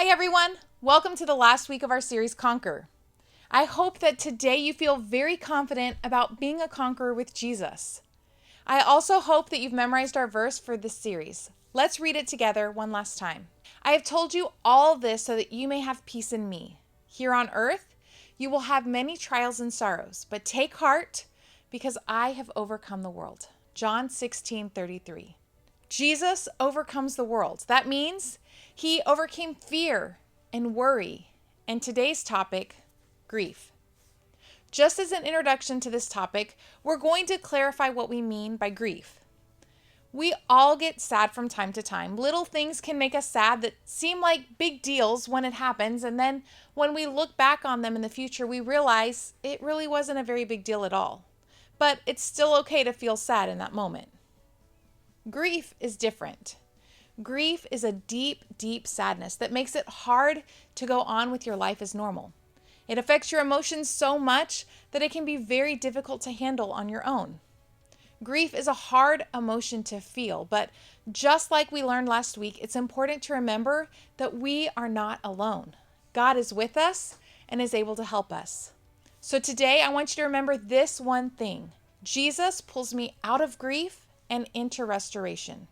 Hi everyone! Welcome to the last week of our series, Conquer. I hope that today you feel very confident about being a conqueror with Jesus. I also hope that you've memorized our verse for this series. Let's read it together one last time. I have told you all this so that you may have peace in me. Here on earth, you will have many trials and sorrows, but take heart because I have overcome the world. John 16:33. Jesus overcomes the world. That means he overcame fear and worry. And today's topic, grief. Just as an introduction to this topic, we're going to clarify what we mean by grief. We all get sad from time to time. Little things can make us sad that seem like big deals when it happens, and then when we look back on them in the future, we realize it really wasn't a very big deal at all. But it's still okay to feel sad in that moment. Grief is different. Grief is a deep, deep sadness that makes it hard to go on with your life as normal. It affects your emotions so much that it can be very difficult to handle on your own. Grief is a hard emotion to feel, but just like we learned last week, it's important to remember that we are not alone. God is with us and is able to help us. So today I want you to remember this one thing. Jesus pulls me out of grief and into restoration.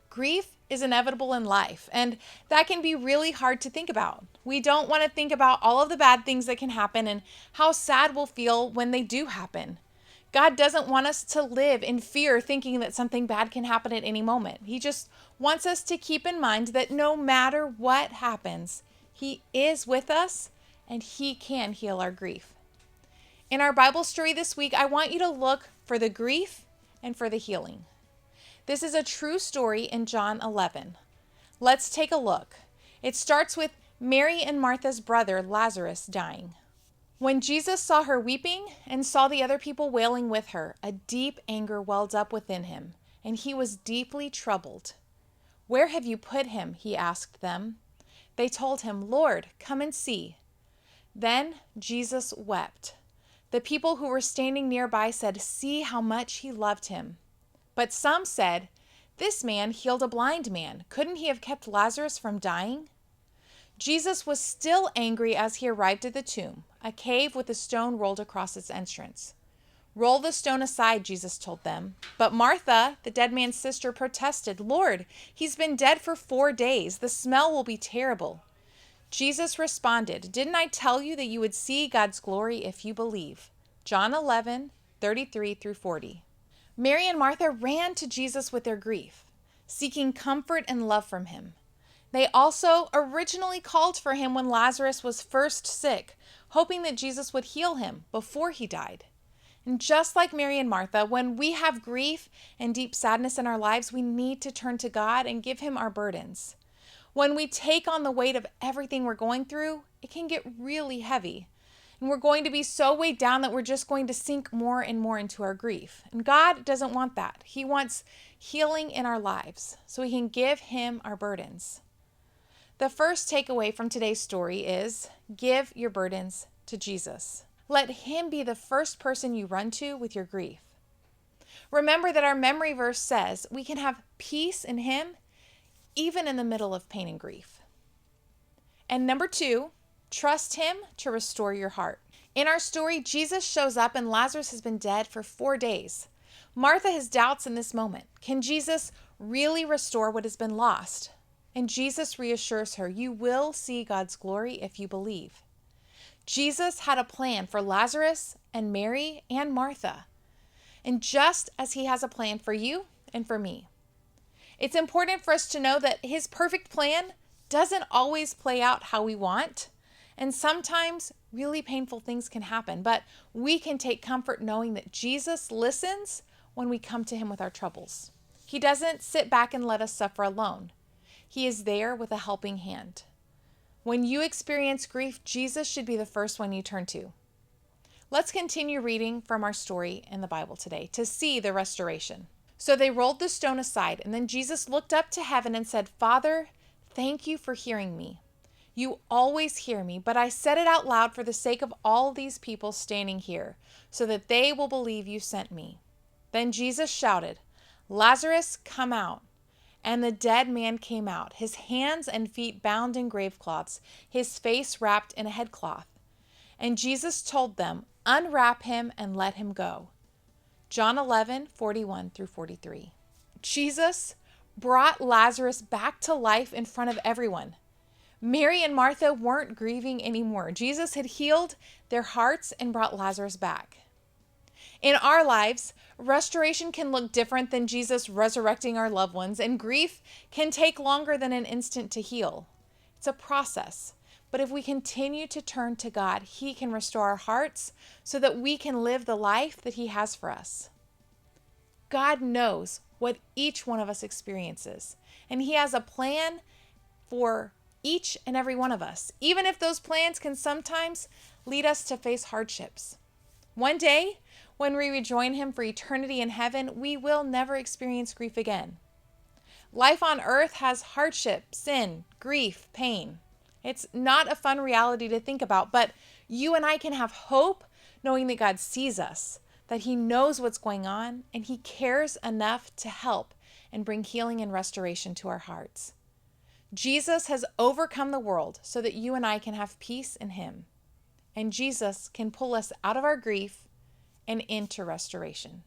Grief is inevitable in life, and that can be really hard to think about. We don't want to think about all of the bad things that can happen and how sad we'll feel when they do happen. God doesn't want us to live in fear thinking that something bad can happen at any moment. He just wants us to keep in mind that no matter what happens, He is with us and He can heal our grief. In our Bible story this week, I want you to look for the grief and for the healing. This is a true story in John 11. Let's take a look. It starts with Mary and Martha's brother, Lazarus, dying. When Jesus saw her weeping and saw the other people wailing with her, a deep anger welled up within him, and he was deeply troubled. "Where have you put him?" he asked them. They told him, "Lord, come and see." Then Jesus wept. The people who were standing nearby said, "See how much he loved him." But some said, "This man healed a blind man. Couldn't he have kept Lazarus from dying?" Jesus was still angry as he arrived at the tomb, a cave with a stone rolled across its entrance. "Roll the stone aside," Jesus told them. But Martha, the dead man's sister, protested, "Lord, he's been dead for 4 days. The smell will be terrible." Jesus responded, "Didn't I tell you that you would see God's glory if you believe?" John 11:33-40. Mary and Martha ran to Jesus with their grief, seeking comfort and love from him. They also originally called for him when Lazarus was first sick, hoping that Jesus would heal him before he died. And just like Mary and Martha, when we have grief and deep sadness in our lives, we need to turn to God and give him our burdens. When we take on the weight of everything we're going through, it can get really heavy. And we're going to be so weighed down that we're just going to sink more and more into our grief. And God doesn't want that. He wants healing in our lives so we can give him our burdens. The first takeaway from today's story is give your burdens to Jesus. Let him be the first person you run to with your grief. Remember that our memory verse says we can have peace in him even in the middle of pain and grief. And number 2, trust him to restore your heart. In our story, Jesus shows up and Lazarus has been dead for 4 days. Martha has doubts in this moment. Can Jesus really restore what has been lost? And Jesus reassures her, you will see God's glory if you believe. Jesus had a plan for Lazarus and Mary and Martha. And just as he has a plan for you and for me. It's important for us to know that his perfect plan doesn't always play out how we want. And sometimes really painful things can happen, but we can take comfort knowing that Jesus listens when we come to him with our troubles. He doesn't sit back and let us suffer alone. He is there with a helping hand. When you experience grief, Jesus should be the first one you turn to. Let's continue reading from our story in the Bible today to see the restoration. So they rolled the stone aside, and then Jesus looked up to heaven and said, "Father, thank you for hearing me. You always hear me, but I said it out loud for the sake of all these people standing here, so that they will believe you sent me." Then Jesus shouted, "Lazarus, come out." And the dead man came out, his hands and feet bound in grave cloths, his face wrapped in a headcloth. And Jesus told them, "Unwrap him and let him go." John 11:41-43. Jesus brought Lazarus back to life in front of everyone. Mary and Martha weren't grieving anymore. Jesus had healed their hearts and brought Lazarus back. In our lives, restoration can look different than Jesus resurrecting our loved ones, and grief can take longer than an instant to heal. It's a process. But if we continue to turn to God, He can restore our hearts so that we can live the life that He has for us. God knows what each one of us experiences, and He has a plan for each and every one of us, even if those plans can sometimes lead us to face hardships. One day, when we rejoin Him for eternity in heaven, we will never experience grief again. Life on earth has hardship, sin, grief, pain. It's not a fun reality to think about, but you and I can have hope knowing that God sees us, that He knows what's going on, and He cares enough to help and bring healing and restoration to our hearts. Jesus has overcome the world so that you and I can have peace in Him. And Jesus can pull us out of our grief and into restoration.